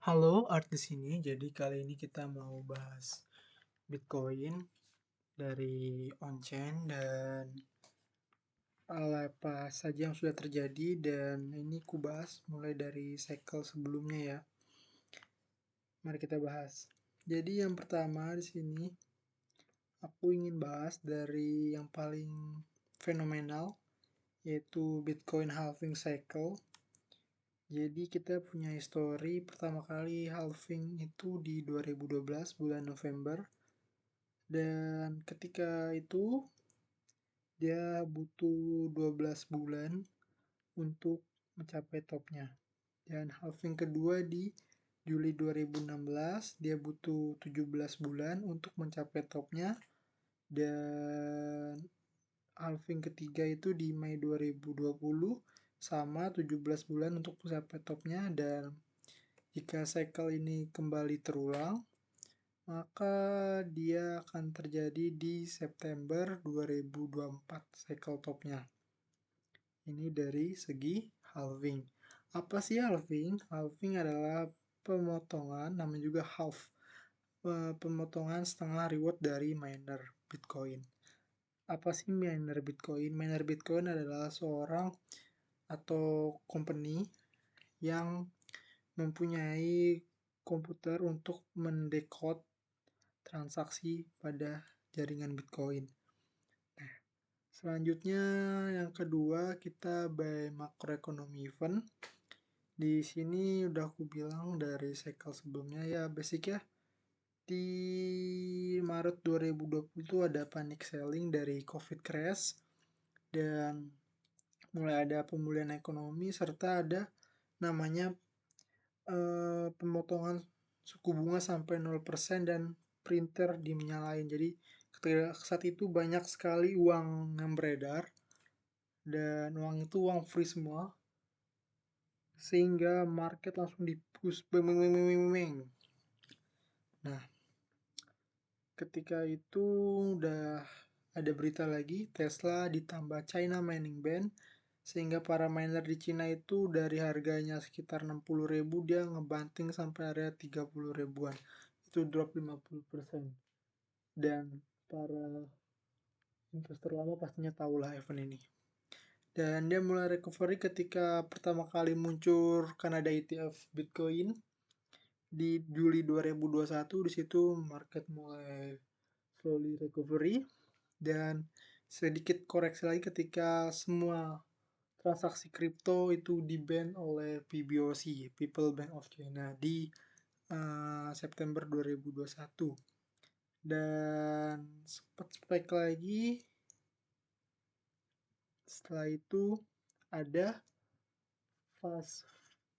Halo, Art di sini. Jadi kali ini kita mau bahas Bitcoin dari on-chain dan apa saja yang sudah terjadi, dan ini ku bahas mulai dari cycle sebelumnya ya. Mari kita bahas. Jadi yang pertama di sini aku ingin bahas dari yang paling fenomenal, yaitu Bitcoin halving cycle. Jadi kita punya histori pertama kali halving itu di 2012 bulan November. Dan ketika itu dia butuh 12 bulan untuk mencapai topnya. Dan halving kedua di Juli 2016 dia butuh 17 bulan untuk mencapai topnya. Dan halving ketiga itu di Mei 2020 sama 17 bulan untuk mencapai topnya. Dan jika cycle ini kembali terulang, maka dia akan terjadi di September 2024 cycle topnya. Ini dari segi halving. Apa sih halving? Halving adalah pemotongan, namanya juga half, pemotongan setengah reward dari miner Bitcoin. Apa sih miner Bitcoin? Miner Bitcoin adalah seorang atau company yang mempunyai komputer untuk mendekode transaksi pada jaringan Bitcoin. Selanjutnya yang kedua kita by macroeconomy event. Di sini udah aku bilang dari cycle sebelumnya ya, basic ya. Di Maret 2020 itu ada panic selling dari COVID crash dan mulai ada pemulihan ekonomi serta ada namanya pemotongan suku bunga sampai 0% dan printer dinyalain. Jadi ketika saat itu banyak sekali uang yang beredar dan uang itu uang free semua, sehingga market langsung di-push beng beng beng beng beng. Nah, ketika itu udah ada berita lagi Tesla ditambah China mining ban, sehingga para miner di Cina itu dari harganya sekitar 60.000 dia ngebanting sampai area 30 ribuan. Itu drop 50%. Dan para investor lama pastinya tahulah event ini. Dan dia mulai recovery ketika pertama kali muncul Kanada ETF Bitcoin di Juli 2021. Di situ market mulai slowly recovery dan sedikit koreksi lagi ketika semua transaksi kripto itu di-ban oleh PBOC, People Bank of China, di September 2021. Dan spek lagi setelah itu ada pas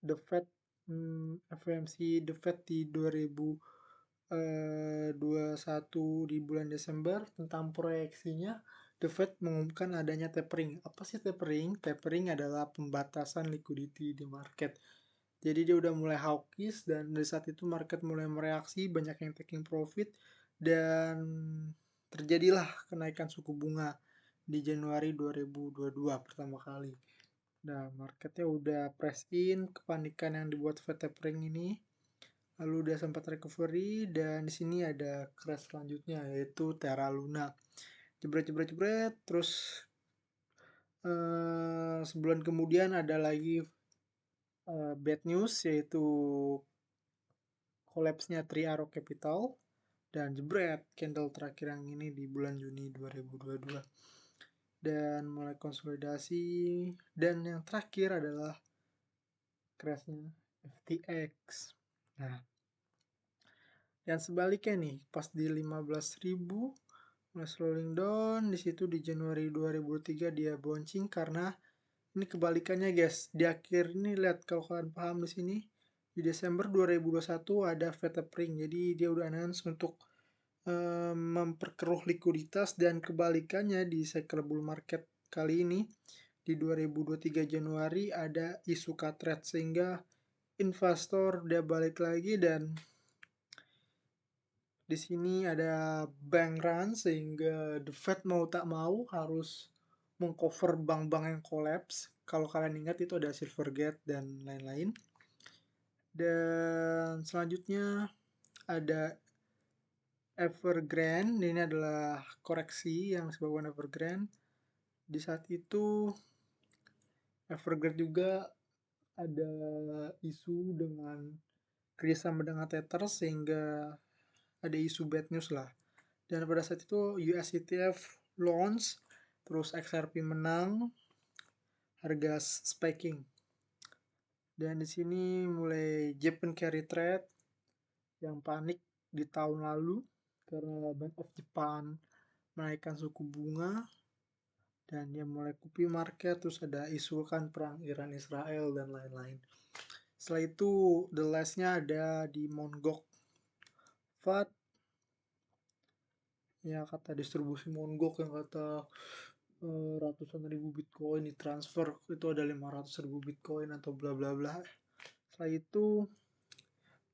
The Fed, FOMC The Fed di 2021 di bulan Desember tentang proyeksinya. The Fed mengumumkan adanya tapering. Apa sih tapering? Tapering adalah pembatasan liquidity di market. Jadi dia udah mulai hawkish dan dari saat itu market mulai mereaksi, banyak yang taking profit dan terjadilah kenaikan suku bunga di Januari 2022 pertama kali. Nah, marketnya udah press in, kepanikan yang dibuat Fed tapering ini, lalu udah sempat recovery dan di sini ada crash selanjutnya yaitu Terra Luna. Jebret jebret jebret, terus sebulan kemudian ada lagi bad news yaitu collapse-nya Three Arrow Capital dan jebret candle terakhir yang ini di bulan Juni 2022. Dan mulai konsolidasi dan yang terakhir adalah crashnya FTX. Nah, yang sebaliknya nih pas di 15.000 mulai slowing down, di situ di Januari 2003 dia bouncing karena ini kebalikannya guys. Di akhir ini lihat kalau kalian paham di sini di Desember 2021 ada Fed tapering. Jadi dia udah announce untuk memperkeruh likuiditas dan kebalikannya di cycle bull market kali ini di 2023 Januari ada isu cut rate sehingga investor dia balik lagi dan di sini ada bank run sehingga the Fed mau tak mau harus mengcover bank-bank yang collapse. Kalau kalian ingat itu ada Silvergate dan lain-lain. Dan selanjutnya ada Evergrande. Ini adalah koreksi yang disebabkan Evergrande. Di saat itu Evergrande juga ada isu dengan kerjasama dengan Tether, sehingga ada isu bad news lah. Dan pada saat itu US ETF launch, terus XRP menang, harga spiking. Dan di sini mulai Japan carry trade yang panik di tahun lalu karena Bank of Japan menaikkan suku bunga, dan dia mulai copy market, terus ada isu kan perang Iran Israel dan lain-lain. Setelah itu the last-nya ada di Mt. Gox FAT, ya kata distribusi Mt. Gox yang kata ratusan ribu bitcoin ditransfer, itu ada 500 ribu bitcoin atau bla bla bla. Setelah itu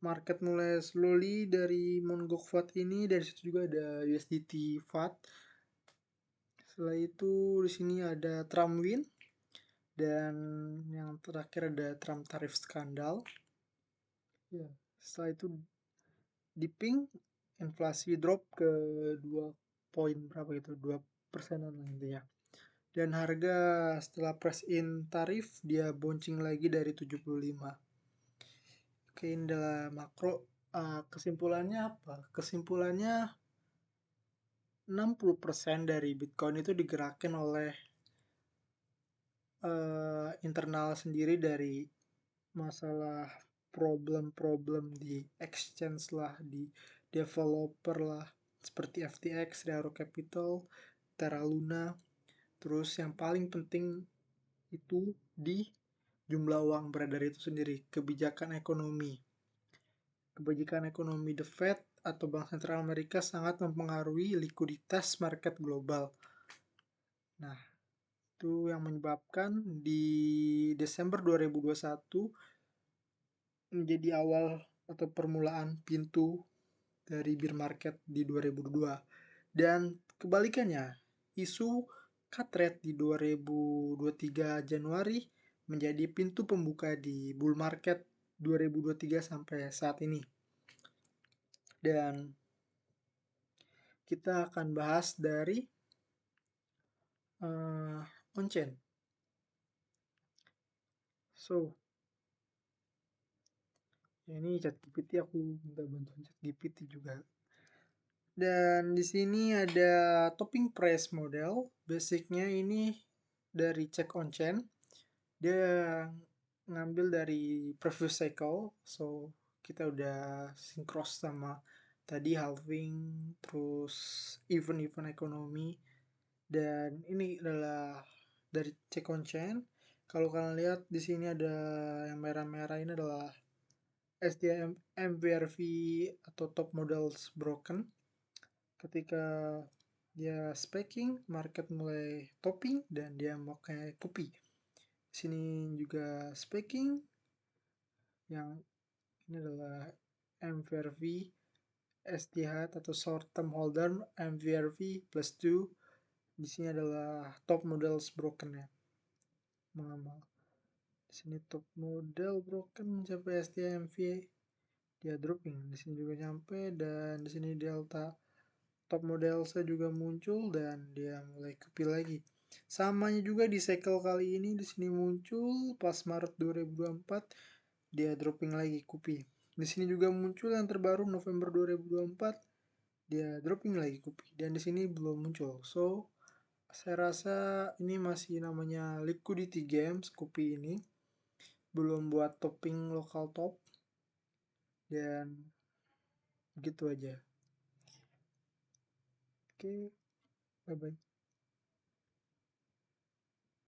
market mulai slowly dari Mt. Gox FAT ini, dari situ juga ada USDT FAT. Setelah itu di sini ada Trump win, dan yang terakhir ada Trump tarif skandal. Ya, setelah itu dipping, inflasi drop ke 2 poin berapa gitu, 2%an lah intinya. Dan harga setelah press in tarif dia bouncing lagi dari 75. Oke, ini adalah makro. Kesimpulannya apa? Kesimpulannya 60% dari Bitcoin itu digerakkan oleh internal sendiri, dari masalah problem-problem di exchange lah, di developer lah, seperti FTX, Raro Capital, Terra Luna. Terus yang paling penting itu di jumlah uang beredar itu sendiri, kebijakan ekonomi. Kebijakan ekonomi The Fed atau Bank Sentral Amerika sangat mempengaruhi likuiditas market global. Nah, itu yang menyebabkan di Desember 2021 menjadi awal atau permulaan pintu dari bear market di 2022. Dan kebalikannya, isu cut rate di 2023 Januari menjadi pintu pembuka di bull market 2023 sampai saat ini. Dan kita akan bahas dari on-chain. So, ini ChatGPT, aku minta bantuan ChatGPT juga. Dan di sini ada topping price model. Basicnya ini dari check on chain. Dia ngambil dari previous cycle. So, kita udah synchrous sama tadi halving, terus event-event ekonomi. Dan ini adalah dari check on chain. Kalau kalian lihat di sini ada yang merah-merah, ini adalah STM MVRV atau top models broken. Ketika dia spaking, market mulai topping dan dia mau kayak copy. Sini juga spaking, yang ini adalah MVRV STH atau short term holder MVRV plus 2. Di sini adalah top models broken ya, mengamal. Di sini top model broken mencapai STMV, dia dropping. Di sini juga nyampe, dan di sini delta top model saya juga muncul dan dia mulai kepil lagi. Samanya juga di cycle kali ini, di sini muncul pas Maret 2024, dia dropping lagi kupi. Di sini juga muncul yang terbaru November 2024, dia dropping lagi kupi, dan di sini belum muncul. So, saya rasa ini masih namanya liquidity games, kupi ini belum buat topping lokal top, dan gitu aja. Oke, bye bye.